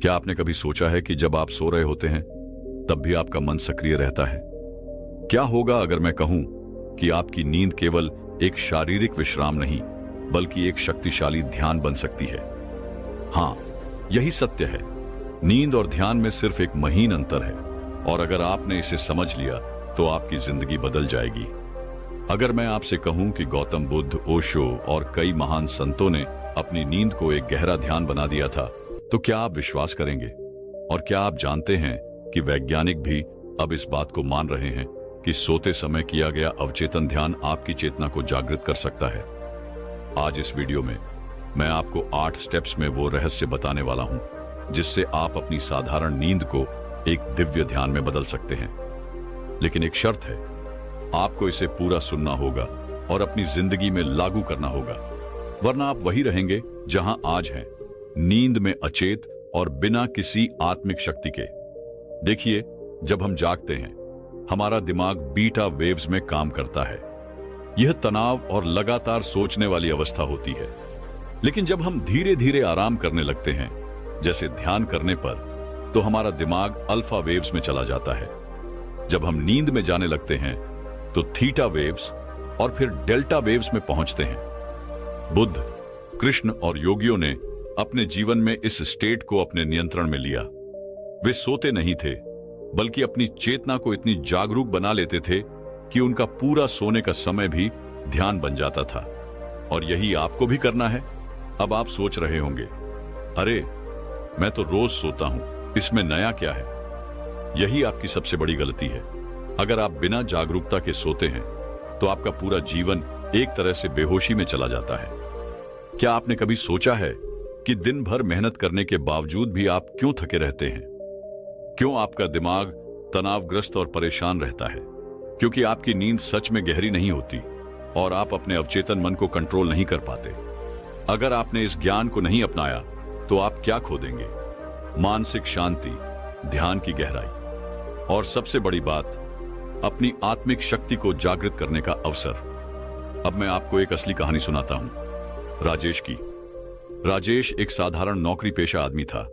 क्या आपने कभी सोचा है कि जब आप सो रहे होते हैं तब भी आपका मन सक्रिय रहता है? क्या होगा अगर मैं कहूं कि आपकी नींद केवल एक शारीरिक विश्राम नहीं बल्कि एक शक्तिशाली ध्यान बन सकती है? हां, यही सत्य है। नींद और ध्यान में सिर्फ एक महीन अंतर है, और अगर आपने इसे समझ लिया तो आपकी जिंदगी बदल जाएगी। अगर मैं आपसे कहूं कि गौतम बुद्ध, ओशो और कई महान संतों ने अपनी नींद को एक गहरा ध्यान बना दिया था, तो क्या आप विश्वास करेंगे? और क्या आप जानते हैं कि वैज्ञानिक भी अब इस बात को मान रहे हैं कि सोते समय किया गया अवचेतन ध्यान आपकी चेतना को जागृत कर सकता है? आज इस वीडियो में मैं आपको 8 स्टेप्स में वो रहस्य बताने वाला हूं जिससे आप अपनी साधारण नींद को एक दिव्य ध्यान में बदल सकते हैं। लेकिन एक शर्त है, आपको इसे पूरा सुनना होगा और अपनी जिंदगी में लागू करना होगा, वरना आप वही रहेंगे जहां आज हैं, नींद में अचेत और बिना किसी आत्मिक शक्ति के। देखिए, जब हम जागते हैं हमारा दिमाग बीटा वेव्स में काम करता है। यह तनाव और लगातार सोचने वाली अवस्था होती है। लेकिन जब हम धीरे धीरे आराम करने लगते हैं, जैसे ध्यान करने पर, तो हमारा दिमाग अल्फा वेव्स में चला जाता है। जब हम नींद में जाने लगते हैं तो थीटा वेव्स और फिर डेल्टा वेव्स में पहुंचते हैं। बुद्ध, कृष्ण और योगियों ने अपने जीवन में इस स्टेट को अपने नियंत्रण में लिया। वे सोते नहीं थे, बल्कि अपनी चेतना को इतनी जागरूक बना लेते थे कि उनका पूरा सोने का समय भी ध्यान बन जाता था। और यही आपको भी करना है। अब आप सोच रहे होंगे, अरे मैं तो रोज सोता हूं, इसमें नया क्या है? यही आपकी सबसे बड़ी गलती है। अगर आप बिना जागरूकता के सोते हैं तो आपका पूरा जीवन एक तरह से बेहोशी में चला जाता है। क्या आपने कभी सोचा है कि दिन भर मेहनत करने के बावजूद भी आप क्यों थके रहते हैं? क्यों आपका दिमाग तनावग्रस्त और परेशान रहता है? क्योंकि आपकी नींद सच में गहरी नहीं होती और आप अपने अवचेतन मन को कंट्रोल नहीं कर पाते। अगर आपने इस ज्ञान को नहीं अपनाया तो आप क्या खो देंगे? मानसिक शांति, ध्यान की गहराई और सबसे बड़ी बात, अपनी आत्मिक शक्ति को जागृत करने का अवसर। अब मैं आपको एक असली कहानी सुनाता हूं, राजेश की। राजेश एक साधारण नौकरी पेशा आदमी था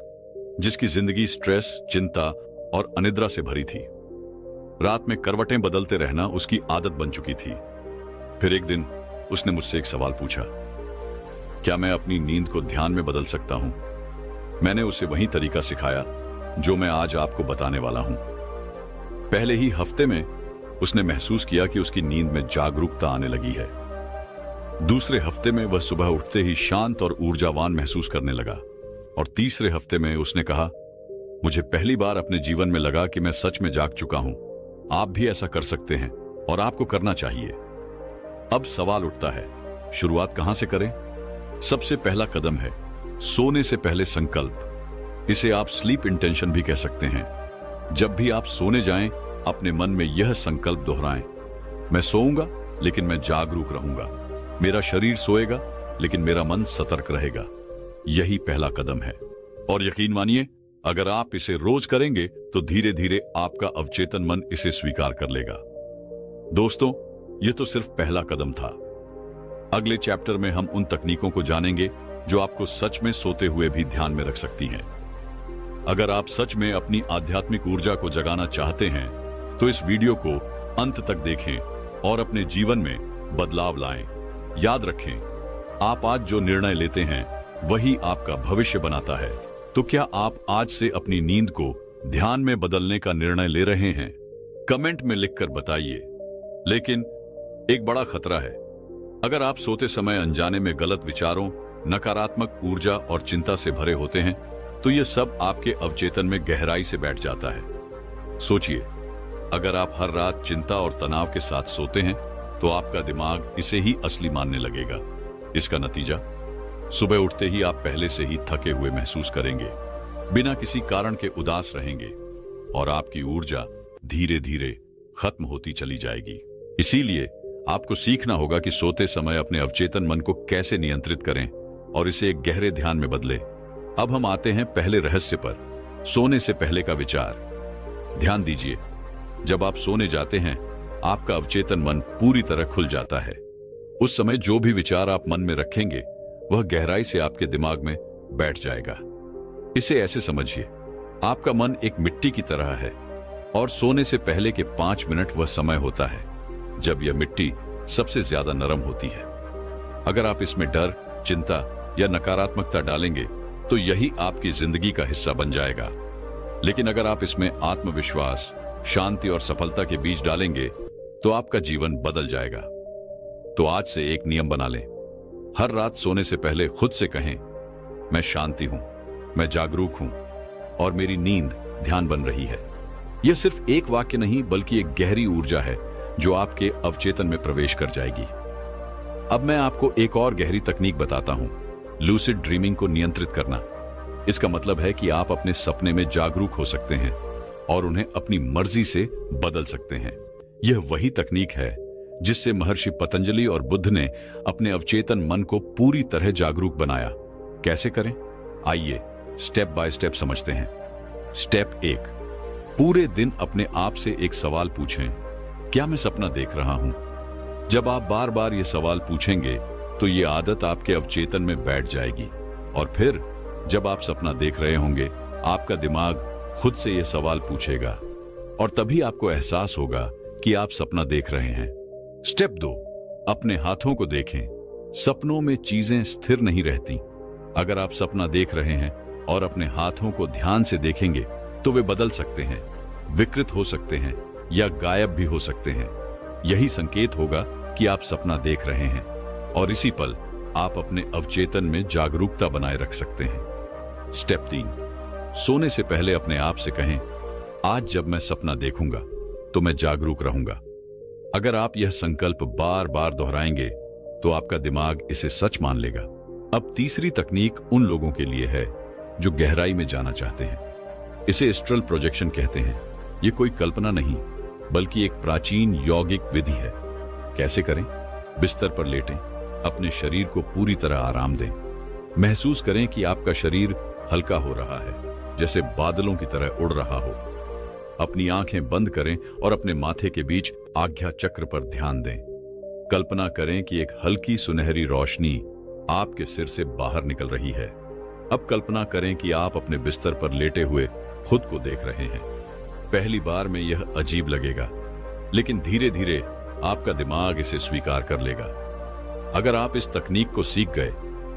जिसकी जिंदगी स्ट्रेस, चिंता और अनिद्रा से भरी थी। रात में करवटें बदलते रहना उसकी आदत बन चुकी थी। फिर एक दिन उसने मुझसे एक सवाल पूछा, क्या मैं अपनी नींद को ध्यान में बदल सकता हूं? मैंने उसे वही तरीका सिखाया जो मैं आज आपको बताने वाला हूं। पहले ही हफ्ते में उसने महसूस किया कि उसकी नींद में जागरूकता आने लगी है। दूसरे हफ्ते में वह सुबह उठते ही शांत और ऊर्जावान महसूस करने लगा। और तीसरे हफ्ते में उसने कहा, मुझे पहली बार अपने जीवन में लगा कि मैं सच में जाग चुका हूं। आप भी ऐसा कर सकते हैं और आपको करना चाहिए। अब सवाल उठता है, शुरुआत कहां से करें? सबसे पहला कदम है सोने से पहले संकल्प। इसे आप स्लीप इंटेंशन भी कह सकते हैं। जब भी आप सोने जाएं, अपने मन में यह संकल्प दोहराएं, मैं सोऊंगा लेकिन मैं जागरूक रहूंगा। मेरा शरीर सोएगा लेकिन मेरा मन सतर्क रहेगा। यही पहला कदम है। और यकीन मानिए, अगर आप इसे रोज करेंगे तो धीरे धीरे आपका अवचेतन मन इसे स्वीकार कर लेगा। दोस्तों, यह तो सिर्फ पहला कदम था। अगले चैप्टर में हम उन तकनीकों को जानेंगे जो आपको सच में सोते हुए भी ध्यान में रख सकती हैं। अगर आप सच में अपनी आध्यात्मिक ऊर्जा को जगाना चाहते हैं तो इस वीडियो को अंत तक देखें और अपने जीवन में बदलाव लाएं। याद रखें, आप आज जो निर्णय लेते हैं वही आपका भविष्य बनाता है। तो क्या आप आज से अपनी नींद को ध्यान में बदलने का निर्णय ले रहे हैं? कमेंट में लिखकर बताइए। लेकिन एक बड़ा खतरा है। अगर आप सोते समय अनजाने में गलत विचारों, नकारात्मक ऊर्जा और चिंता से भरे होते हैं तो यह सब आपके अवचेतन में गहराई से बैठ जाता है। सोचिए, अगर आप हर रात चिंता और तनाव के साथ सोते हैं तो आपका दिमाग इसे ही असली मानने लगेगा। इसका नतीजा, सुबह उठते ही आप पहले से ही थके हुए महसूस करेंगे, बिना किसी कारण के उदास रहेंगे और आपकी ऊर्जा धीरे धीरे खत्म होती चली जाएगी। इसीलिए आपको सीखना होगा कि सोते समय अपने अवचेतन मन को कैसे नियंत्रित करें और इसे एक गहरे ध्यान में बदलें। अब हम आते हैं पहले रहस्य पर, सोने से पहले का विचार। ध्यान दीजिए, जब आप सोने जाते हैं आपका अवचेतन मन पूरी तरह खुल जाता है। उस समय जो भी विचार आप मन में रखेंगे वह गहराई से आपके दिमाग में बैठ जाएगा। इसे ऐसे समझिए, आपका मन एक मिट्टी की तरह है और सोने से पहले के 5 मिनट वह समय होता है जब यह मिट्टी सबसे ज्यादा नरम होती है। अगर आप इसमें डर, चिंता या नकारात्मकता डालेंगे तो यही आपकी जिंदगी का हिस्सा बन जाएगा। लेकिन अगर आप इसमें आत्मविश्वास, शांति और सफलता के बीज डालेंगे तो आपका जीवन बदल जाएगा। तो आज से एक नियम बना लें। हर रात सोने से पहले खुद से कहें, मैं शांति हूं, मैं जागरूक हूं और मेरी नींद ध्यान बन रही है। यह सिर्फ एक वाक्य नहीं बल्कि एक गहरी ऊर्जा है जो आपके अवचेतन में प्रवेश कर जाएगी। अब मैं आपको एक और गहरी तकनीक बताता हूं, लूसिड ड्रीमिंग को नियंत्रित करना। इसका मतलब है कि आप अपने सपने में जागरूक हो सकते हैं और उन्हें अपनी मर्जी से बदल सकते हैं। यह वही तकनीक है जिससे महर्षि पतंजलि और बुद्ध ने अपने अवचेतन मन को पूरी तरह जागरूक बनाया। कैसे करें? आइए स्टेप बाय स्टेप समझते हैं। स्टेप 1, पूरे दिन अपने आप से एक सवाल पूछें, क्या मैं सपना देख रहा हूं? जब आप बार बार यह सवाल पूछेंगे तो यह आदत आपके अवचेतन में बैठ जाएगी और फिर जब आप सपना देख रहे होंगे आपका दिमाग खुद से यह सवाल पूछेगा और तभी आपको एहसास होगा कि आप सपना देख रहे हैं। स्टेप 2, अपने हाथों को देखें। सपनों में चीजें स्थिर नहीं रहती। अगर आप सपना देख रहे हैं और अपने हाथों को ध्यान से देखेंगे तो वे बदल सकते हैं, विकृत हो सकते हैं या गायब भी हो सकते हैं। यही संकेत होगा कि आप सपना देख रहे हैं और इसी पल आप अपने अवचेतन में जागरूकता बनाए रख सकते हैं। स्टेप 3, सोने से पहले अपने आप से कहें, आज जब मैं सपना देखूंगा तो मैं जागरूक रहूंगा। अगर आप यह संकल्प बार बार दोहराएंगे तो आपका दिमाग इसे सच मान लेगा। अब तीसरी तकनीक उन लोगों के लिए है जो गहराई में जाना चाहते हैं। इसे एस्ट्रल प्रोजेक्शन कहते हैं। यह कोई कल्पना नहीं बल्कि एक प्राचीन यौगिक विधि है। कैसे करें? बिस्तर पर लेटें, अपने शरीर को पूरी तरह आराम दें। महसूस करें कि आपका शरीर हल्का हो रहा है, जैसे बादलों की तरह उड़ रहा हो। अपनी आंखें बंद करें और अपने माथे के बीच आज्ञा चक्र पर ध्यान दें। कल्पना करें कि एक हल्की सुनहरी रोशनी आपके सिर से बाहर निकल रही है। अब कल्पना करें कि आप अपने बिस्तर पर लेटे हुए खुद को देख रहे हैं। पहली बार में यह अजीब लगेगा, लेकिन धीरे धीरे आपका दिमाग इसे स्वीकार कर लेगा। अगर आप इस तकनीक को सीख गए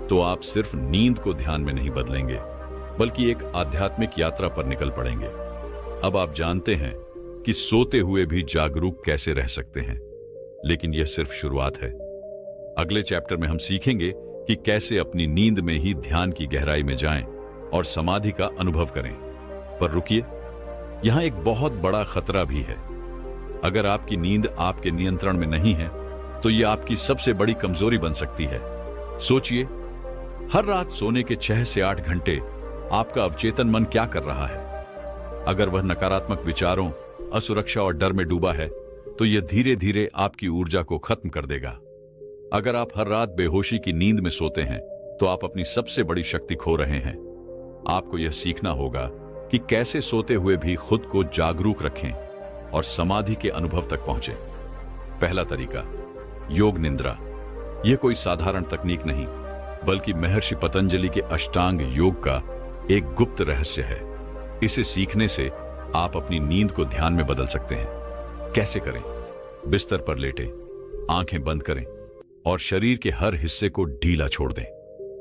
तो आप सिर्फ नींद को ध्यान में नहीं बदलेंगे बल्कि एक आध्यात्मिक यात्रा पर निकल पड़ेंगे। अब आप जानते हैं कि सोते हुए भी जागरूक कैसे रह सकते हैं, लेकिन यह सिर्फ शुरुआत है। अगले चैप्टर में हम सीखेंगे कि कैसे अपनी नींद में ही ध्यान की गहराई में जाएं और समाधि का अनुभव करें। पर रुकिए, यहां एक बहुत बड़ा खतरा भी है। अगर आपकी नींद आपके नियंत्रण में नहीं है तो यह आपकी सबसे बड़ी कमजोरी बन सकती है। सोचिए, हर रात सोने के 6 से 8 घंटे आपका अवचेतन मन क्या कर रहा है? अगर वह नकारात्मक विचारों, असुरक्षा और डर में डूबा है तो यह धीरे धीरे आपकी ऊर्जा को खत्म कर देगा। अगर आप हर रात बेहोशी की नींद में सोते हैं तो आप अपनी सबसे बड़ी शक्ति खो रहे हैं। आपको यह सीखना होगा कि कैसे सोते हुए भी खुद को जागरूक रखें और समाधि के अनुभव तक पहुंचे। पहला तरीका, योग निद्रा। यह कोई साधारण तकनीक नहीं बल्कि महर्षि पतंजलि के अष्टांग योग का एक गुप्त रहस्य है। इसे सीखने से आप अपनी नींद को ध्यान में बदल सकते हैं। कैसे करें? बिस्तर पर लेटें, आंखें बंद करें और शरीर के हर हिस्से को ढीला छोड़ दें।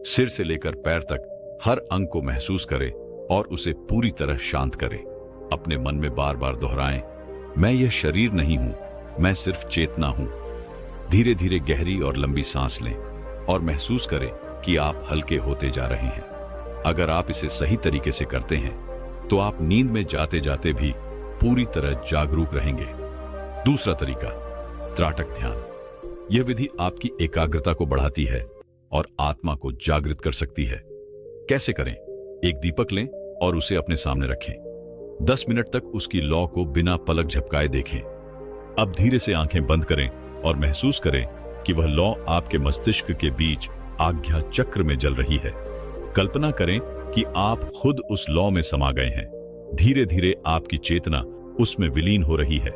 सिर से लेकर पैर तक हर अंग को महसूस करें और उसे पूरी तरह शांत करें। अपने मन में बार बार दोहराएं, मैं यह शरीर नहीं हूं, मैं सिर्फ चेतना हूं। धीरे धीरे गहरी और लंबी सांस लें और महसूस करें कि आप हल्के होते जा रहे हैं। अगर आप इसे सही तरीके से करते हैं तो आप नींद में जाते जाते भी पूरी तरह जागरूक रहेंगे। दूसरा तरीका, त्राटक ध्यान। यह विधि आपकी एकाग्रता को बढ़ाती है और आत्मा को जागृत कर सकती है। कैसे करें? एक दीपक लें और उसे अपने सामने रखें। 10 मिनट तक उसकी लौ को बिना पलक झपकाए देखें। अब धीरे से आंखें बंद करें और महसूस करें कि वह लौ आपके मस्तिष्क के बीच आज्ञा चक्र में जल रही है। कल्पना करें कि आप खुद उस लौ में समा गए हैं। धीरे धीरे आपकी चेतना उसमें विलीन हो रही है।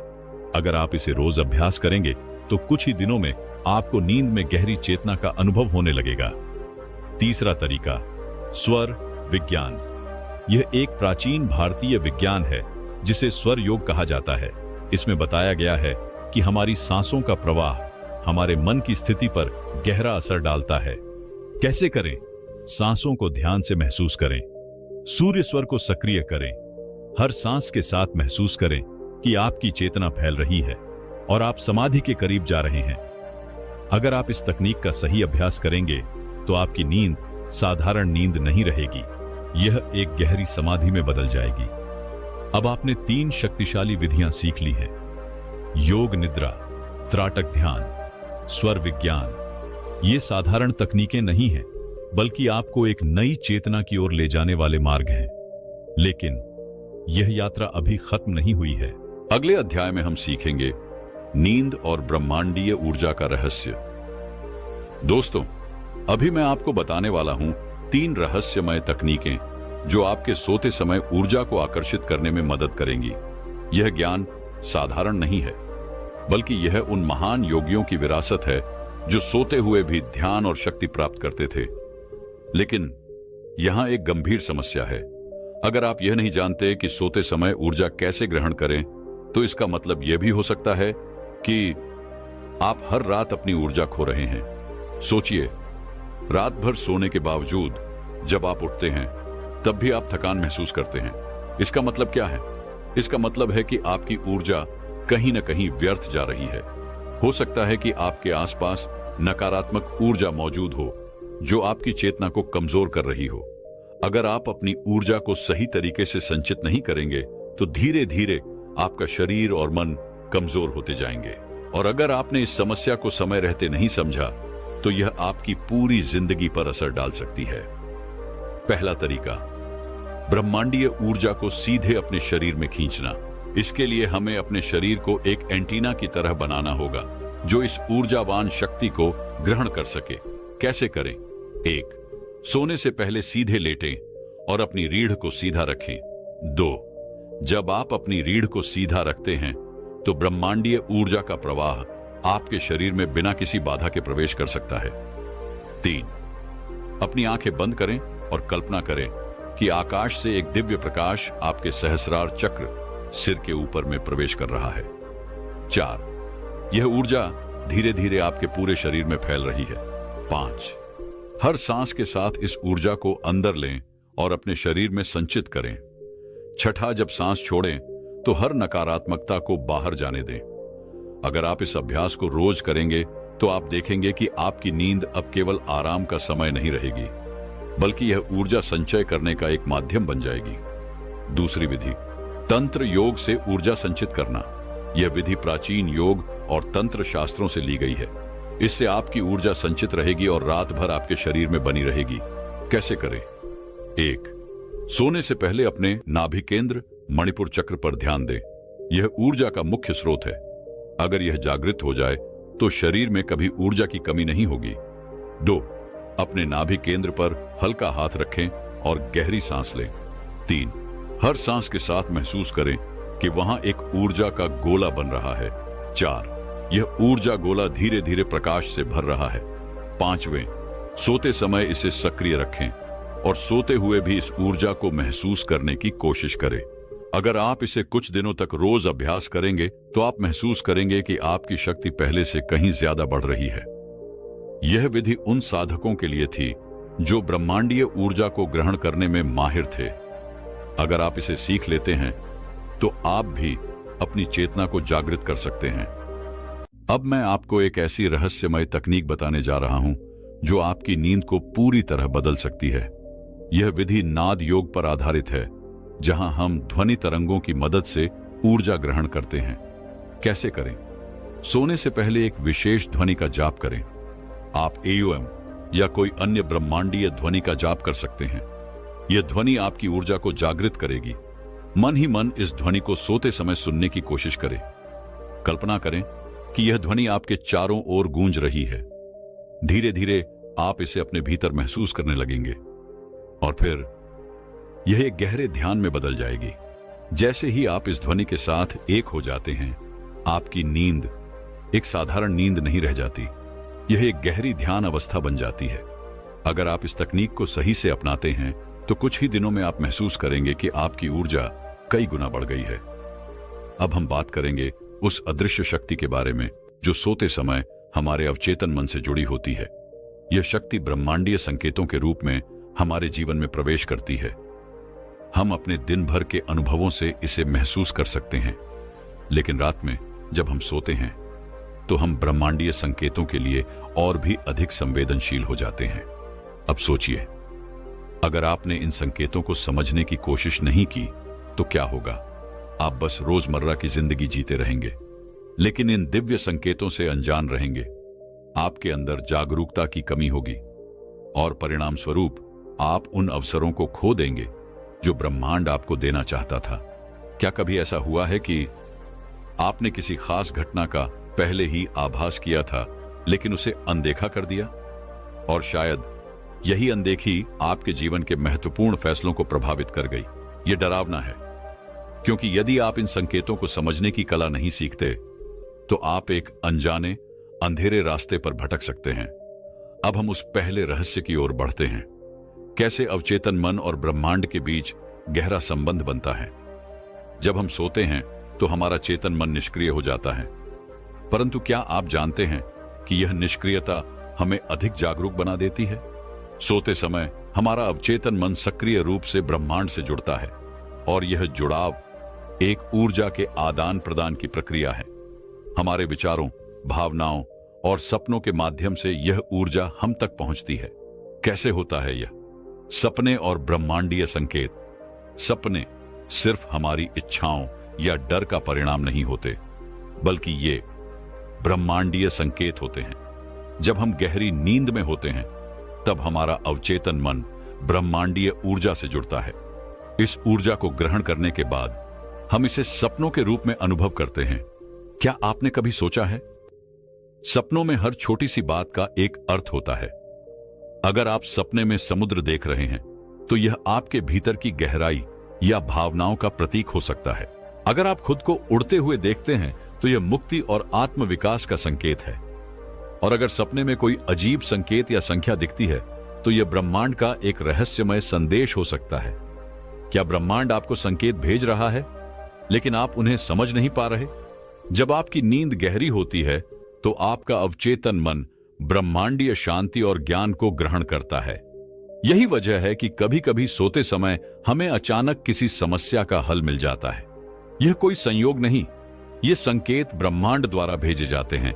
अगर आप इसे रोज अभ्यास करेंगे तो कुछ ही दिनों में आपको नींद में गहरी चेतना का अनुभव होने लगेगा। तीसरा तरीका, स्वर विज्ञान। यह एक प्राचीन भारतीय विज्ञान है जिसे स्वर योग कहा जाता है। इसमें बताया गया है कि हमारी सांसों का प्रवाह हमारे मन की स्थिति पर गहरा असर डालता है। कैसे करें? सांसों को ध्यान से महसूस करें, सूर्य स्वर को सक्रिय करें। हर सांस के साथ महसूस करें कि आपकी चेतना फैल रही है और आप समाधि के करीब जा रहे हैं। अगर आप इस तकनीक का सही अभ्यास करेंगे तो आपकी नींद साधारण नींद नहीं रहेगी, यह एक गहरी समाधि में बदल जाएगी। अब आपने 3 शक्तिशाली विधियां सीख ली हैं: योग निद्रा, त्राटक ध्यान, स्वर विज्ञान। ये साधारण तकनीकें नहीं हैं, बल्कि आपको एक नई चेतना की ओर ले जाने वाले मार्ग हैं। लेकिन यह यात्रा अभी खत्म नहीं हुई है। अगले अध्याय में हम सीखेंगे नींद और ब्रह्मांडीय ऊर्जा का रहस्य। दोस्तों, अभी मैं आपको बताने वाला हूं 3 रहस्यमय तकनीकें जो आपके सोते समय ऊर्जा को आकर्षित करने में मदद करेंगी। यह ज्ञान साधारण नहीं है, बल्कि यह उन महान योगियों की विरासत है जो सोते हुए भी ध्यान और शक्ति प्राप्त करते थे। लेकिन यहां एक गंभीर समस्या है। अगर आप यह नहीं जानते कि सोते समय ऊर्जा कैसे ग्रहण करें, तो इसका मतलब यह भी हो सकता है कि आप हर रात अपनी ऊर्जा खो रहे हैं। सोचिए, रात भर सोने के बावजूद जब आप उठते हैं तब भी आप थकान महसूस करते हैं। इसका मतलब क्या है? इसका मतलब है कि आपकी ऊर्जा कहीं न कहीं व्यर्थ जा रही है। हो सकता है कि आपके आसपास नकारात्मक ऊर्जा मौजूद हो जो आपकी चेतना को कमजोर कर रही हो। अगर आप अपनी ऊर्जा को सही तरीके से संचित नहीं करेंगे तो धीरे धीरे आपका शरीर और मन कमजोर होते जाएंगे। और अगर आपने इस समस्या को समय रहते नहीं समझा तो यह आपकी पूरी जिंदगी पर असर डाल सकती है। पहला तरीका, ब्रह्मांडीय ऊर्जा को सीधे अपने शरीर में खींचना। इसके लिए हमें अपने शरीर को एक एंटीना की तरह बनाना होगा जो इस ऊर्जावान शक्ति को ग्रहण कर सके। कैसे करें? 1. सोने से पहले सीधे लेटें और अपनी रीढ़ को सीधा रखें। 2. जब आप अपनी रीढ़ को सीधा रखते हैं तो ब्रह्मांडीय ऊर्जा का प्रवाह आपके शरीर में बिना किसी बाधा के प्रवेश कर सकता है। 3. अपनी आंखें बंद करें और कल्पना करें कि आकाश से एक दिव्य प्रकाश आपके सहस्रार चक्र सिर के ऊपर में प्रवेश कर रहा है। 4. यह ऊर्जा धीरे धीरे आपके पूरे शरीर में फैल रही है। 5. हर सांस के साथ इस ऊर्जा को अंदर लें और अपने शरीर में संचित करें। 6. जब सांस छोड़ें तो हर नकारात्मकता को बाहर जाने दें। अगर आप इस अभ्यास को रोज करेंगे तो आप देखेंगे कि आपकी नींद अब केवल आराम का समय नहीं रहेगी, बल्कि यह ऊर्जा संचय करने का एक माध्यम बन जाएगी। दूसरी विधि, तंत्र योग से ऊर्जा संचित करना। यह विधि प्राचीन योग और तंत्र शास्त्रों से ली गई है। इससे आपकी ऊर्जा संचित रहेगी और रात भर आपके शरीर में बनी रहेगी। कैसे करें? 1. सोने से पहले अपने नाभि केंद्र मणिपुर चक्र पर ध्यान दें। यह ऊर्जा का मुख्य स्रोत है। अगर यह जागृत हो जाए तो शरीर में कभी ऊर्जा की कमी नहीं होगी। 2. अपने नाभि केंद्र पर हल्का हाथ रखें और गहरी सांस लें। 3. हर सांस के साथ महसूस करें कि वहां एक ऊर्जा का गोला बन रहा है। 4. यह ऊर्जा गोला धीरे धीरे प्रकाश से भर रहा है। 5वें, सोते समय इसे सक्रिय रखें और सोते हुए भी इस ऊर्जा को महसूस करने की कोशिश करें। अगर आप इसे कुछ दिनों तक रोज अभ्यास करेंगे तो आप महसूस करेंगे कि आपकी शक्ति पहले से कहीं ज्यादा बढ़ रही है। यह विधि उन साधकों के लिए थी जो ब्रह्मांडीय ऊर्जा को ग्रहण करने में माहिर थे। अगर आप इसे सीख लेते हैं तो आप भी अपनी चेतना को जागृत कर सकते हैं। अब मैं आपको एक ऐसी रहस्यमय तकनीक बताने जा रहा हूं जो आपकी नींद को पूरी तरह बदल सकती है। यह विधि नाद योग पर आधारित है, जहां हम ध्वनि तरंगों की मदद से ऊर्जा ग्रहण करते हैं। कैसे करें? सोने से पहले एक विशेष ध्वनि का जाप करें। आप एओएम या कोई अन्य ब्रह्मांडीय ध्वनि का जाप कर सकते हैं। यह ध्वनि आपकी ऊर्जा को जागृत करेगी। मन ही मन इस ध्वनि को सोते समय सुनने की कोशिश करें। कल्पना करें कि यह ध्वनि आपके चारों ओर गूंज रही है। धीरे धीरे आप इसे अपने भीतर महसूस करने लगेंगे और फिर यह एक गहरे ध्यान में बदल जाएगी। जैसे ही आप इस ध्वनि के साथ एक हो जाते हैं, आपकी नींद एक साधारण नींद नहीं रह जाती, यह एक गहरी ध्यान अवस्था बन जाती है। अगर आप इस तकनीक को सही से अपनाते हैं तो कुछ ही दिनों में आप महसूस करेंगे कि आपकी ऊर्जा कई गुना बढ़ गई है। अब हम बात करेंगे उस अदृश्य शक्ति के बारे में जो सोते समय हमारे अवचेतन मन से जुड़ी होती है। यह शक्ति ब्रह्मांडीय संकेतों के रूप में हमारे जीवन में प्रवेश करती है। हम अपने दिन भर के अनुभवों से इसे महसूस कर सकते हैं, लेकिन रात में जब हम सोते हैं तो हम ब्रह्मांडीय संकेतों के लिए और भी अधिक संवेदनशील हो जाते हैं। अब सोचिए, अगर आपने इन संकेतों को समझने की कोशिश नहीं की तो क्या होगा? आप बस रोजमर्रा की जिंदगी जीते रहेंगे, लेकिन इन दिव्य संकेतों से अनजान रहेंगे। आपके अंदर जागरूकता की कमी होगी और परिणाम स्वरूप आप उन अवसरों को खो देंगे जो ब्रह्मांड आपको देना चाहता था। क्या कभी ऐसा हुआ है कि आपने किसी खास घटना का पहले ही आभास किया था, लेकिन उसे अनदेखा कर दिया? और शायद यही अनदेखी आपके जीवन के महत्वपूर्ण फैसलों को प्रभावित कर गई। यह डरावना है, क्योंकि यदि आप इन संकेतों को समझने की कला नहीं सीखते तो आप एक अनजाने अंधेरे रास्ते पर भटक सकते हैं। अब हम उस पहले रहस्य की ओर बढ़ते हैं, कैसे अवचेतन मन और ब्रह्मांड के बीच गहरा संबंध बनता है। जब हम सोते हैं तो हमारा चेतन मन निष्क्रिय हो जाता है, परंतु क्या आप जानते हैं कि यह निष्क्रियता हमें अधिक जागरूक बना देती है? सोते समय हमारा अवचेतन मन सक्रिय रूप से ब्रह्मांड से जुड़ता है और यह जुड़ाव एक ऊर्जा के आदान प्रदान की प्रक्रिया है। हमारे विचारों, भावनाओं और सपनों के माध्यम से यह ऊर्जा हम तक पहुंचती है। कैसे होता है यह? सपने और ब्रह्मांडीय संकेत। सपने सिर्फ हमारी इच्छाओं या डर का परिणाम नहीं होते, बल्कि ये ब्रह्मांडीय संकेत होते हैं। जब हम गहरी नींद में होते हैं तब हमारा अवचेतन मन ब्रह्मांडीय ऊर्जा से जुड़ता है। इस ऊर्जा को ग्रहण करने के बाद हम इसे सपनों के रूप में अनुभव करते हैं। क्या आपने कभी सोचा है, सपनों में हर छोटी सी बात का एक अर्थ होता है। अगर आप सपने में समुद्र देख रहे हैं तो यह आपके भीतर की गहराई या भावनाओं का प्रतीक हो सकता है। अगर आप खुद को उड़ते हुए देखते हैं तो यह मुक्ति और आत्मविकास का संकेत है। और अगर सपने में कोई अजीब संकेत या संख्या दिखती है तो यह ब्रह्मांड का एक रहस्यमय संदेश हो सकता है। क्या ब्रह्मांड आपको संकेत भेज रहा है, लेकिन आप उन्हें समझ नहीं पा रहे? जब आपकी नींद गहरी होती है तो आपका अवचेतन मन ब्रह्मांडीय शांति और ज्ञान को ग्रहण करता है। यही वजह है कि कभी कभी सोते समय हमें अचानक किसी समस्या का हल मिल जाता है। यह कोई संयोग नहीं, ये संकेत ब्रह्मांड द्वारा भेजे जाते हैं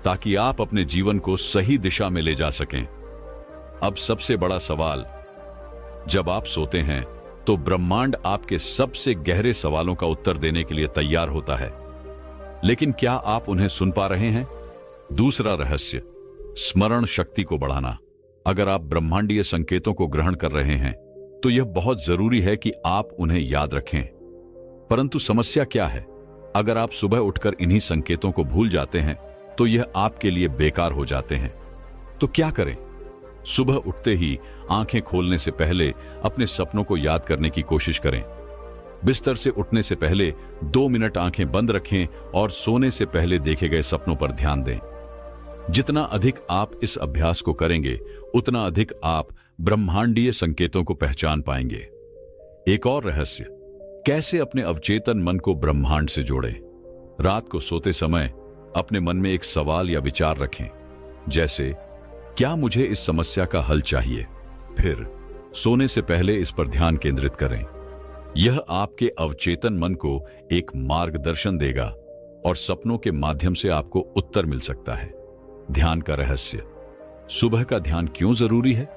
ताकि आप अपने जीवन को सही दिशा में ले जा सकें। अब सबसे बड़ा सवाल, जब आप सोते हैं तो ब्रह्मांड आपके सबसे गहरे सवालों का उत्तर देने के लिए तैयार होता है, लेकिन क्या आप उन्हें सुन पा रहे हैं? दूसरा रहस्य, स्मरण शक्ति को बढ़ाना। अगर आप ब्रह्मांडीय संकेतों को ग्रहण कर रहे हैं तो यह बहुत जरूरी है कि आप उन्हें याद रखें। परंतु समस्या क्या है? अगर आप सुबह उठकर इन्हीं संकेतों को भूल जाते हैं तो यह आपके लिए बेकार हो जाते हैं। तो क्या करें? सुबह उठते ही आंखें खोलने से पहले अपने सपनों को याद करने की कोशिश करें। बिस्तर से उठने से पहले 2 मिनट आंखें बंद रखें और सोने से पहले देखे गए सपनों पर ध्यान दें। जितना अधिक आप इस अभ्यास को करेंगे, उतना अधिक आप ब्रह्मांडीय संकेतों को पहचान पाएंगे। एक और रहस्य, कैसे अपने अवचेतन मन को ब्रह्मांड से जोड़ें। रात को सोते समय अपने मन में एक सवाल या विचार रखें, जैसे क्या मुझे इस समस्या का हल चाहिए? फिर सोने से पहले इस पर ध्यान केंद्रित करें। यह आपके अवचेतन मन को एक मार्गदर्शन देगा और सपनों के माध्यम से आपको उत्तर मिल सकता है। ध्यान का रहस्य, सुबह का ध्यान क्यों जरूरी है?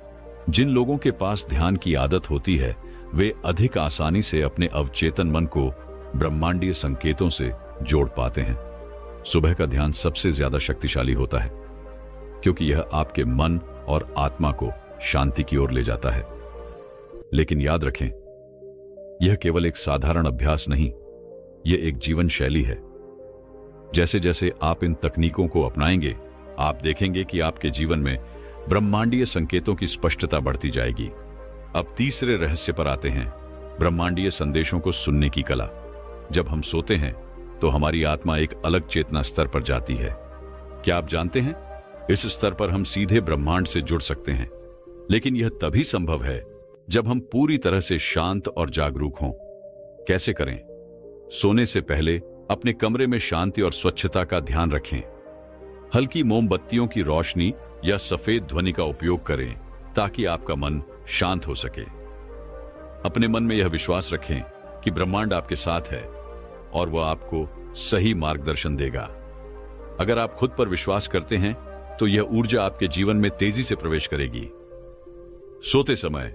जिन लोगों के पास ध्यान की आदत होती है वे अधिक आसानी से अपने अवचेतन मन को ब्रह्मांडीय संकेतों से जोड़ पाते हैं। सुबह का ध्यान सबसे ज्यादा शक्तिशाली होता है क्योंकि यह आपके मन और आत्मा को शांति की ओर ले जाता है। लेकिन याद रखें, यह केवल एक साधारण अभ्यास नहीं, यह एक जीवन शैली है। जैसे जैसे आप इन तकनीकों को अपनाएंगे, आप देखेंगे कि आपके जीवन में ब्रह्मांडीय संकेतों की स्पष्टता बढ़ती जाएगी। अब तीसरे रहस्य पर आते हैं, ब्रह्मांडीय संदेशों को सुनने की कला। जब हम सोते हैं तो हमारी आत्मा एक अलग चेतना स्तर पर जाती है। क्या आप जानते हैं, इस स्तर पर हम सीधे ब्रह्मांड से जुड़ सकते हैं। लेकिन यह तभी संभव है जब हम पूरी तरह से शांत और जागरूक हों। कैसे करें? सोने से पहले अपने कमरे में शांति और स्वच्छता का ध्यान रखें। हल्की मोमबत्तियों की रोशनी या सफेद ध्वनि का उपयोग करें ताकि आपका मन शांत हो सके। अपने मन में यह विश्वास रखें कि ब्रह्मांड आपके साथ है और वह आपको सही मार्गदर्शन देगा। अगर आप खुद पर विश्वास करते हैं तो यह ऊर्जा आपके जीवन में तेजी से प्रवेश करेगी। सोते समय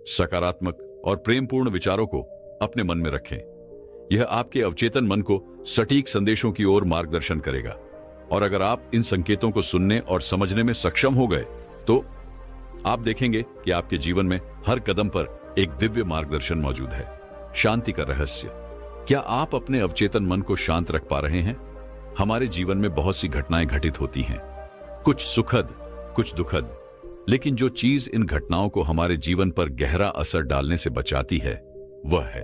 सकारात्मक और प्रेमपूर्ण विचारों को अपने मन में रखें। यह आपके अवचेतन मन को सटीक संदेशों की ओर मार्गदर्शन करेगा। और अगर आप इन संकेतों को सुनने और समझने में सक्षम हो गए तो आप देखेंगे कि आपके जीवन में हर कदम पर एक दिव्य मार्गदर्शन मौजूद है। शांति का रहस्य। क्या आप अपने अवचेतन मन को शांत रख पा रहे हैं? हमारे जीवन में बहुत सी घटनाएं घटित होती हैं, कुछ सुखद, कुछ दुखद, लेकिन जो चीज इन घटनाओं को हमारे जीवन पर गहरा असर डालने से बचाती है वह है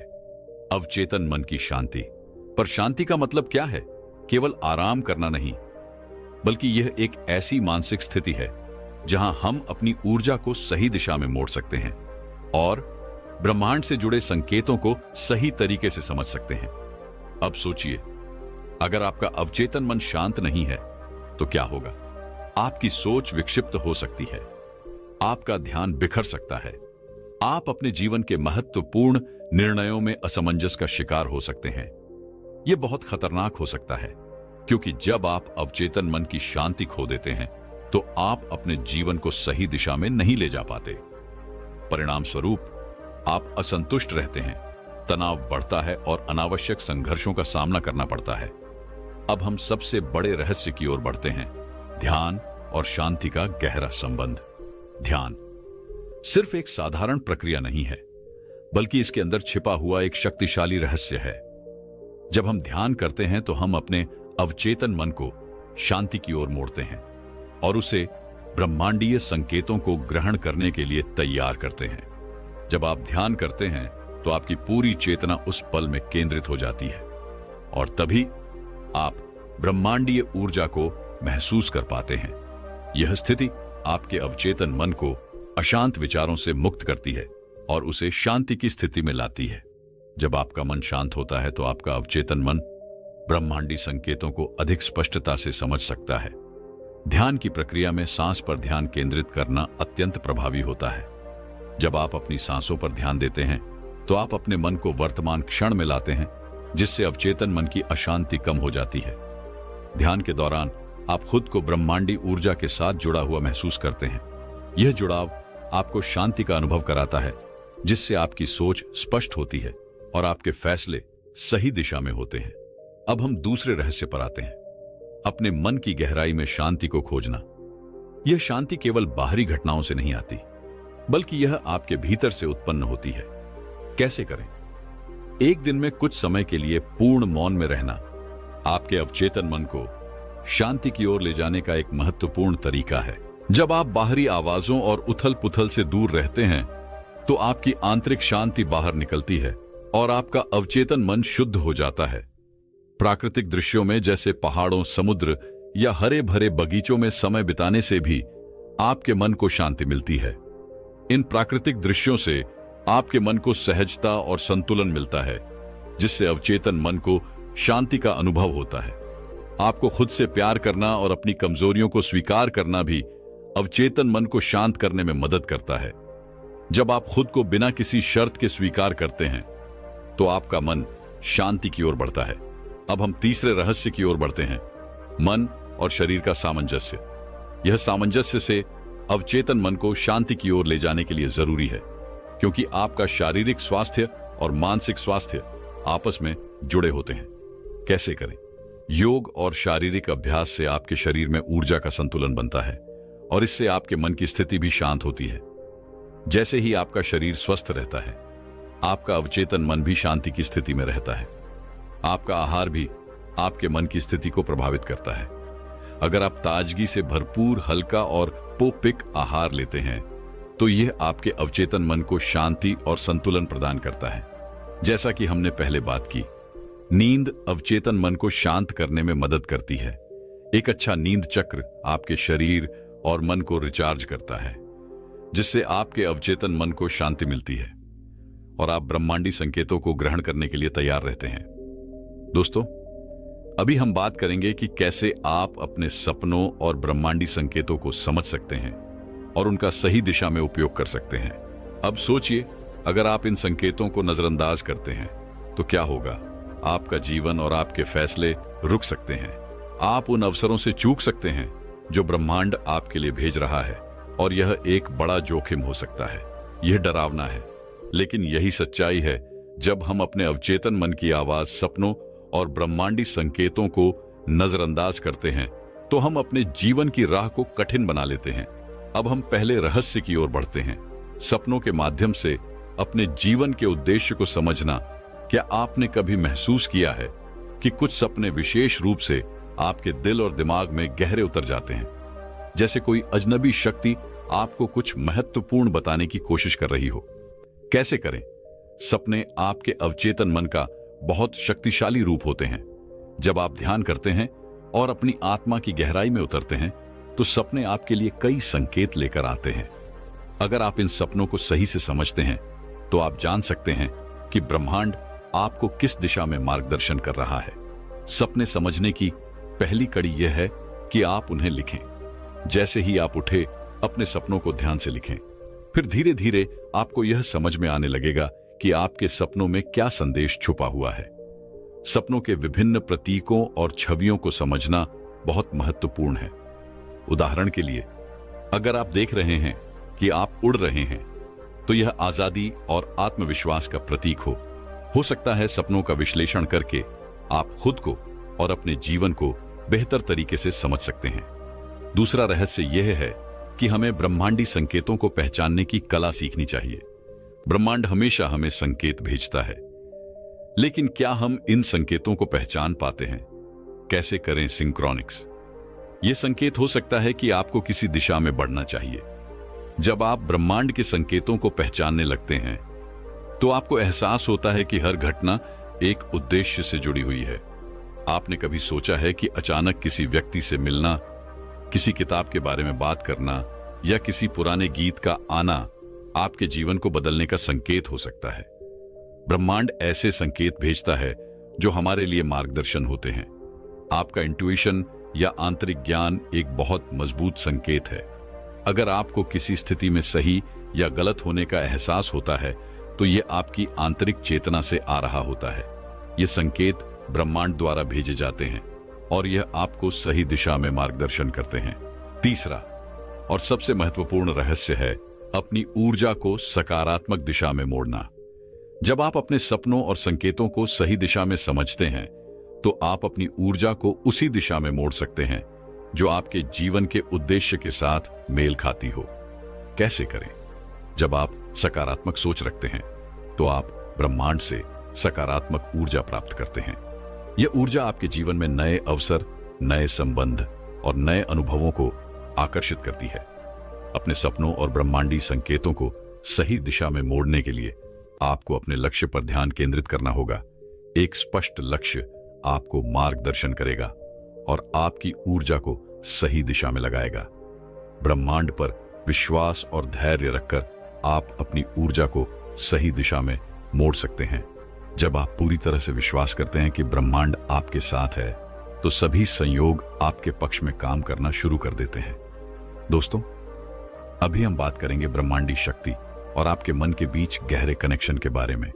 अवचेतन मन की शांति। पर शांति का मतलब क्या है? केवल आराम करना नहीं, बल्कि यह एक ऐसी मानसिक स्थिति है जहां हम अपनी ऊर्जा को सही दिशा में मोड़ सकते हैं और ब्रह्मांड से जुड़े संकेतों को सही तरीके से समझ सकते हैं। अब सोचिए, अगर आपका अवचेतन मन शांत नहीं है तो क्या होगा? आपकी सोच विक्षिप्त हो सकती है, आपका ध्यान बिखर सकता है, आप अपने जीवन के महत्वपूर्ण निर्णयों में असमंजस का शिकार हो सकते हैं। यह बहुत खतरनाक हो सकता है क्योंकि जब आप अवचेतन मन की शांति खो देते हैं तो आप अपने जीवन को सही दिशा में नहीं ले जा पाते। परिणाम स्वरूप आप असंतुष्ट रहते हैं, तनाव बढ़ता है और अनावश्यक संघर्षों का सामना करना पड़ता है। अब हम सबसे बड़े रहस्य की ओर बढ़ते हैं, ध्यान और शांति का गहरा संबंध। ध्यान सिर्फ एक साधारण प्रक्रिया नहीं है, बल्कि इसके अंदर छिपा हुआ एक शक्तिशाली रहस्य है। जब हम ध्यान करते हैं तो हम अपने अवचेतन मन को शांति की ओर मोड़ते हैं और उसे ब्रह्मांडीय संकेतों को ग्रहण करने के लिए तैयार करते हैं। जब आप ध्यान करते हैं तो आपकी पूरी चेतना उस पल में केंद्रित हो जाती है और तभी आप ब्रह्मांडीय ऊर्जा को महसूस कर पाते हैं। यह स्थिति आपके अवचेतन मन को अशांत विचारों से मुक्त करती है और उसे शांति की स्थिति में लाती है। जब आपका मन शांत होता है तो आपका अवचेतन मन ब्रह्मांडी संकेतों को अधिक स्पष्टता से समझ सकता है। ध्यान की प्रक्रिया में सांस पर ध्यान केंद्रित करना अत्यंत प्रभावी होता है। जब आप अपनी सांसों पर ध्यान देते हैं तो आप अपने मन को वर्तमान क्षण में लाते हैं, जिससे अवचेतन मन की अशांति कम हो जाती है। ध्यान के दौरान आप खुद को ब्रह्मांडी ऊर्जा के साथ जुड़ा हुआ महसूस करते हैं। यह जुड़ाव आपको शांति का अनुभव कराता है, जिससे आपकी सोच स्पष्ट होती है और आपके फैसले सही दिशा में होते हैं। अब हम दूसरे रहस्य पर आते हैं, अपने मन की गहराई में शांति को खोजना। यह शांति केवल बाहरी घटनाओं से नहीं आती, बल्कि यह आपके भीतर से उत्पन्न होती है। कैसे करें? एक दिन में कुछ समय के लिए पूर्ण मौन में रहना आपके अवचेतन मन को शांति की ओर ले जाने का एक महत्वपूर्ण तरीका है। जब आप बाहरी आवाजों और उथल पुथल से दूर रहते हैं तो आपकी आंतरिक शांति बाहर निकलती है और आपका अवचेतन मन शुद्ध हो जाता है। प्राकृतिक दृश्यों में जैसे पहाड़ों, समुद्र या हरे भरे बगीचों में समय बिताने से भी आपके मन को शांति मिलती है। इन प्राकृतिक दृश्यों से आपके मन को सहजता और संतुलन मिलता है, जिससे अवचेतन मन को शांति का अनुभव होता है। आपको खुद से प्यार करना और अपनी कमजोरियों को स्वीकार करना भी अवचेतन मन को शांत करने में मदद करता है। जब आप खुद को बिना किसी शर्त के स्वीकार करते हैं तो आपका मन शांति की ओर बढ़ता है। अब हम तीसरे रहस्य की ओर बढ़ते हैं, मन और शरीर का सामंजस्य। यह सामंजस्य से अवचेतन मन को शांति की ओर ले जाने के लिए जरूरी है, क्योंकि आपका शारीरिक स्वास्थ्य और मानसिक स्वास्थ्य आपस में जुड़े होते हैं। कैसे करें? योग और शारीरिक अभ्यास से आपके शरीर में ऊर्जा का संतुलन बनता है और इससे आपके मन की स्थिति भी शांत होती है। जैसे ही आपका शरीर स्वस्थ रहता है, आपका अवचेतन मन भी शांति की स्थिति में रहता है। आपका आहार भी आपके मन की स्थिति को प्रभावित करता है। अगर आप ताजगी से भरपूर, हल्का और पौष्टिक आहार लेते हैं तो यह आपके अवचेतन मन को शांति और संतुलन प्रदान करता है। जैसा कि हमने पहले बात की, नींद अवचेतन मन को शांत करने में मदद करती है। एक अच्छा नींद चक्र आपके शरीर और मन को रिचार्ज करता है। जिससे आपके अवचेतन मन को शांति मिलती है और आप ब्रह्मांडी संकेतों को ग्रहण करने के लिए तैयार रहते हैं। दोस्तों, अभी हम बात करेंगे कि कैसे आप अपने सपनों और ब्रह्मांडी संकेतों को समझ सकते हैं और उनका सही दिशा में उपयोग कर सकते हैं। अब सोचिए, अगर आप इन संकेतों को नजरअंदाज करते हैं तो क्या होगा? आपका जीवन और आपके फैसले रुक सकते हैं। आप उन अवसरों से चूक सकते हैं जो ब्रह्मांड आपके लिए भेज रहा है, और यह एक बड़ा जोखिम हो सकता है। यह डरावना है, लेकिन यही सच्चाई है। जब हम अपने अवचेतन मन की आवाज, सपनों और ब्रह्मांडी संकेतों को नजरअंदाज करते हैं तो हम अपने जीवन की राह को कठिन बना लेते हैं। अब हम पहले रहस्य की ओर बढ़ते हैं, सपनों के माध्यम से अपने जीवन के उद्देश्य को समझना। क्या आपने कभी महसूस किया है कि कुछ सपने विशेष रूप से आपके दिल और दिमाग में गहरे उतर जाते हैं, जैसे कोई अजनबी शक्ति आपको कुछ महत्वपूर्ण बताने की कोशिश कर रही हो? कैसे करें? सपने आपके अवचेतन मन का बहुत शक्तिशाली रूप होते हैं। जब आप ध्यान करते हैं और अपनी आत्मा की गहराई में उतरते हैं तो सपने आपके लिए कई संकेत लेकर आते हैं। अगर आप इन सपनों को सही से समझते हैं तो आप जान सकते हैं कि ब्रह्मांड आपको किस दिशा में मार्गदर्शन कर रहा है। सपने समझने की पहली कड़ी यह है कि आप उन्हें लिखें। जैसे ही आप उठे, अपने सपनों को ध्यान से लिखें। फिर धीरे धीरे आपको यह समझ में आने लगेगा कि आपके सपनों में क्या संदेश छुपा हुआ है। सपनों के विभिन्न प्रतीकों और छवियों को समझना बहुत महत्वपूर्ण है। उदाहरण के लिए, अगर आप देख रहे हैं कि आप उड़ रहे हैं तो यह आजादी और आत्मविश्वास का प्रतीक हो सकता है। सपनों का विश्लेषण करके आप खुद को और अपने जीवन को बेहतर तरीके से समझ सकते हैं। दूसरा रहस्य यह है कि हमें ब्रह्मांडी संकेतों को पहचानने की कला सीखनी चाहिए। ब्रह्मांड हमेशा हमें संकेत भेजता है, लेकिन क्या हम इन संकेतों को पहचान पाते हैं? कैसे करें सिंक्रोनिक्स? यह संकेत हो सकता है कि आपको किसी दिशा में बढ़ना चाहिए। जब आप ब्रह्मांड के संकेतों को पहचानने लगते हैं तो आपको एहसास होता है कि हर घटना एक उद्देश्य से जुड़ी हुई है। आपने कभी सोचा है कि अचानक किसी व्यक्ति से मिलना, किसी किताब के बारे में बात करना या किसी पुराने गीत का आना आपके जीवन को बदलने का संकेत हो सकता है? ब्रह्मांड ऐसे संकेत भेजता है जो हमारे लिए मार्गदर्शन होते हैं। आपका इंट्यूशन या आंतरिक ज्ञान एक बहुत मजबूत संकेत है। अगर आपको किसी स्थिति में सही या गलत होने का एहसास होता है तो यह आपकी आंतरिक चेतना से आ रहा होता है। ये संकेत ब्रह्मांड द्वारा भेजे जाते हैं और यह आपको सही दिशा में मार्गदर्शन करते हैं। तीसरा और सबसे महत्वपूर्ण रहस्य है अपनी ऊर्जा को सकारात्मक दिशा में मोड़ना। जब आप अपने सपनों और संकेतों को सही दिशा में समझते हैं तो आप अपनी ऊर्जा को उसी दिशा में मोड़ सकते हैं जो आपके जीवन के उद्देश्य के साथ मेल खाती हो। कैसे करें? जब आप सकारात्मक सोच रखते हैं तो आप ब्रह्मांड से सकारात्मक ऊर्जा प्राप्त करते हैं। यह ऊर्जा आपके जीवन में नए अवसर, नए संबंध और नए अनुभवों को आकर्षित करती है। अपने सपनों और ब्रह्मांडी संकेतों को सही दिशा में मोड़ने के लिए आपको अपने लक्ष्य पर ध्यान केंद्रित करना होगा। एक स्पष्ट लक्ष्य आपको मार्गदर्शन करेगा और आपकी ऊर्जा को सही दिशा में लगाएगा। ब्रह्मांड पर विश्वास और धैर्य रखकर आप अपनी ऊर्जा को सही दिशा में मोड़ सकते हैं। जब आप पूरी तरह से विश्वास करते हैं कि ब्रह्मांड आपके साथ है तो सभी संयोग आपके पक्ष में काम करना शुरू कर देते हैं। दोस्तों, अभी हम बात करेंगे ब्रह्मांडी शक्ति और आपके मन के बीच गहरे कनेक्शन के बारे में।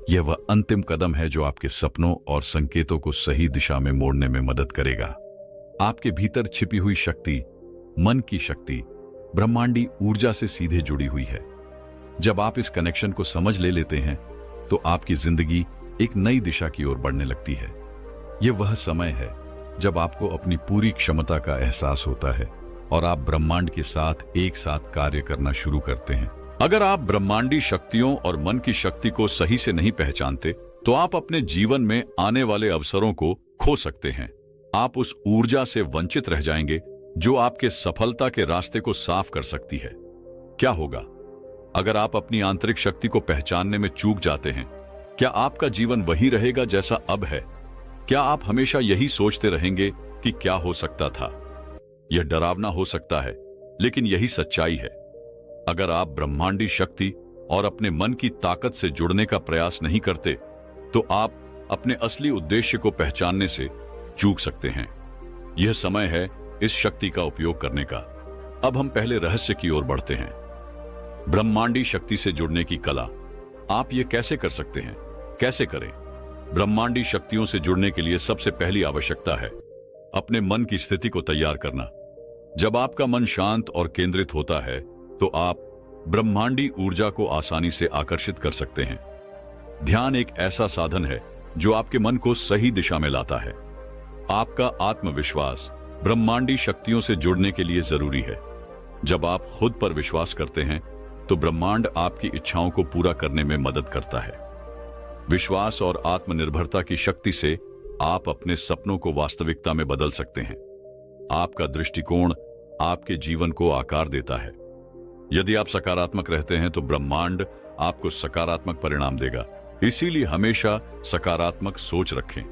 यह वह अंतिम कदम है जो आपके सपनों और संकेतों को सही दिशा में मोड़ने में मदद करेगा। आपके भीतर छिपी हुई शक्ति, मन की शक्ति, ब्रह्मांडी ऊर्जा से सीधे जुड़ी हुई है। जब आप इस कनेक्शन को समझ लेते हैं तो आपकी जिंदगी एक नई दिशा की ओर बढ़ने लगती है। यह वह समय है जब आपको अपनी पूरी क्षमता का एहसास होता है और आप ब्रह्मांड के साथ एक साथ कार्य करना शुरू करते हैं। अगर आप ब्रह्मांडी शक्तियों और मन की शक्ति को सही से नहीं पहचानते तो आप अपने जीवन में आने वाले अवसरों को खो सकते हैं। आप उस ऊर्जा से वंचित रह जाएंगे जो आपके सफलता के रास्ते को साफ कर सकती है। क्या होगा अगर आप अपनी आंतरिक शक्ति को पहचानने में चूक जाते हैं? क्या आपका जीवन वही रहेगा जैसा अब है? क्या आप हमेशा यही सोचते रहेंगे कि क्या हो सकता था? यह डरावना हो सकता है, लेकिन यही सच्चाई है। अगर आप ब्रह्मांडी शक्ति और अपने मन की ताकत से जुड़ने का प्रयास नहीं करते तो आप अपने असली उद्देश्य को पहचानने से चूक सकते हैं। यह समय है इस शक्ति का उपयोग करने का। अब हम पहले रहस्य की ओर बढ़ते हैं। ब्रह्मांडी शक्ति से जुड़ने की कला। आप यह कैसे कर सकते हैं? कैसे करें? ब्रह्मांडी शक्तियों से जुड़ने के लिए सबसे पहली आवश्यकता है अपने मन की स्थिति को तैयार करना। जब आपका मन शांत और केंद्रित होता है तो आप ब्रह्मांडी ऊर्जा को आसानी से आकर्षित कर सकते हैं। ध्यान एक ऐसा साधन है जो आपके मन को सही दिशा में लाता है। आपका आत्मविश्वास ब्रह्मांडी शक्तियों से जुड़ने के लिए जरूरी है। जब आप खुद पर विश्वास करते हैं तो ब्रह्मांड आपकी इच्छाओं को पूरा करने में मदद करता है। विश्वास और आत्मनिर्भरता की शक्ति से आप अपने सपनों को वास्तविकता में बदल सकते हैं। आपका दृष्टिकोण आपके जीवन को आकार देता है। यदि आप सकारात्मक रहते हैं तो ब्रह्मांड आपको सकारात्मक परिणाम देगा। इसीलिए हमेशा सकारात्मक सोच रखें,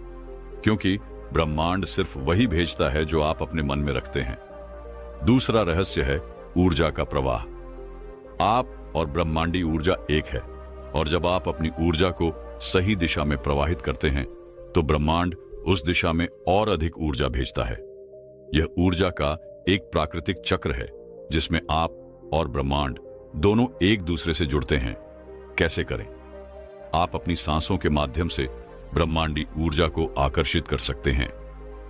क्योंकि ब्रह्मांड सिर्फ वही भेजता है जो आप अपने मन में रखते हैं। दूसरा रहस्य है ऊर्जा का प्रवाह। आप और ब्रह्मांडी ऊर्जा एक है, और जब आप अपनी ऊर्जा को सही दिशा में प्रवाहित करते हैं तो ब्रह्मांड उस दिशा में और अधिक ऊर्जा भेजता है। यह ऊर्जा का एक प्राकृतिक चक्र है जिसमें आप और ब्रह्मांड दोनों एक दूसरे से जुड़ते हैं। कैसे करें? आप अपनी सांसों के माध्यम से ब्रह्मांडी ऊर्जा को आकर्षित कर सकते हैं।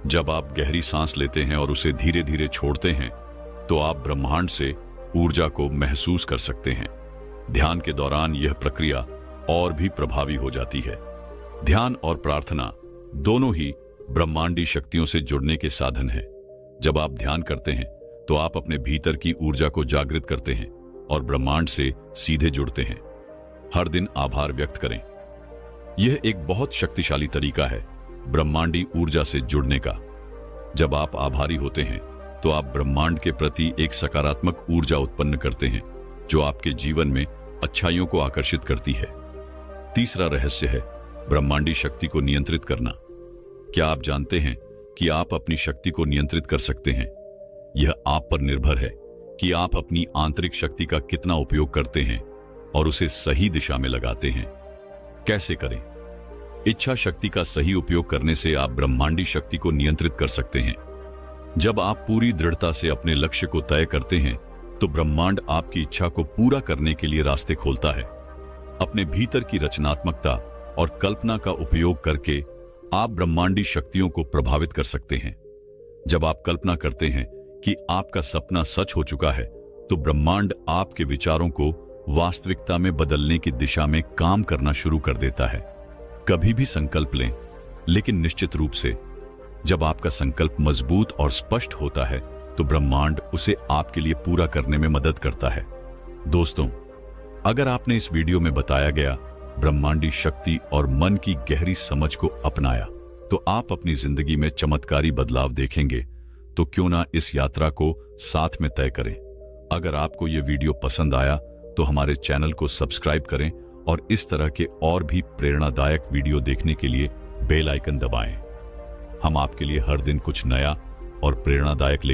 जब आप गहरी सांस लेते हैं और उसे धीरे धीरे छोड़ते हैं तो आप ब्रह्मांड से ऊर्जा को महसूस कर सकते हैं। ध्यान के दौरान यह प्रक्रिया और भी प्रभावी हो जाती है। ध्यान और प्रार्थना दोनों ही ब्रह्मांडी शक्तियों से जुड़ने के साधन हैं। जब आप ध्यान करते हैं तो आप अपने भीतर की ऊर्जा को जागृत करते हैं और ब्रह्मांड से सीधे जुड़ते हैं। हर दिन आभार व्यक्त करें। यह एक बहुत शक्तिशाली तरीका है ब्रह्मांडी ऊर्जा से जुड़ने का। जब आप आभारी होते हैं तो आप ब्रह्मांड के प्रति एक सकारात्मक ऊर्जा उत्पन्न करते हैं जो आपके जीवन में अच्छाइयों को आकर्षित करती है। तीसरा रहस्य है ब्रह्मांडी शक्ति को नियंत्रित करना। क्या आप जानते हैं कि आप अपनी शक्ति को नियंत्रित कर सकते हैं? यह आप पर निर्भर है कि आप अपनी आंतरिक शक्ति का कितना उपयोग करते हैं और उसे सही दिशा में लगाते हैं। कैसे करें? इच्छा शक्ति का सही उपयोग करने से आप ब्रह्मांडी शक्ति को नियंत्रित कर सकते हैं। जब आप पूरी दृढ़ता से अपने लक्ष्य को तय करते हैं तो ब्रह्मांड आपकी इच्छा को पूरा करने के लिए रास्ते खोलता है। अपने भीतर की रचनात्मकता और कल्पना का उपयोग करके आप ब्रह्मांडी शक्तियों को प्रभावित कर सकते हैं। जब आप कल्पना करते हैं कि आपका सपना सच हो चुका है तो ब्रह्मांड आपके विचारों को वास्तविकता में बदलने की दिशा में काम करना शुरू कर देता है। कभी भी संकल्प लें, लेकिन निश्चित रूप से जब आपका संकल्प मजबूत और स्पष्ट होता है तो ब्रह्मांड उसे आपके लिए पूरा करने में मदद करता है। दोस्तों, अगर आपने इस वीडियो में बताया गया ब्रह्मांडी शक्ति और मन की गहरी समझ को अपनाया तो आप अपनी जिंदगी में चमत्कारी बदलाव देखेंगे। तो क्यों ना इस यात्रा को साथ में तय करें। अगर आपको यह वीडियो पसंद आया तो हमारे चैनल को सब्सक्राइब करें और इस तरह के और भी प्रेरणादायक वीडियो देखने के लिए बेल आइकन दबाएं। हम आपके लिए हर दिन कुछ नया और प्रेरणादायक लेकर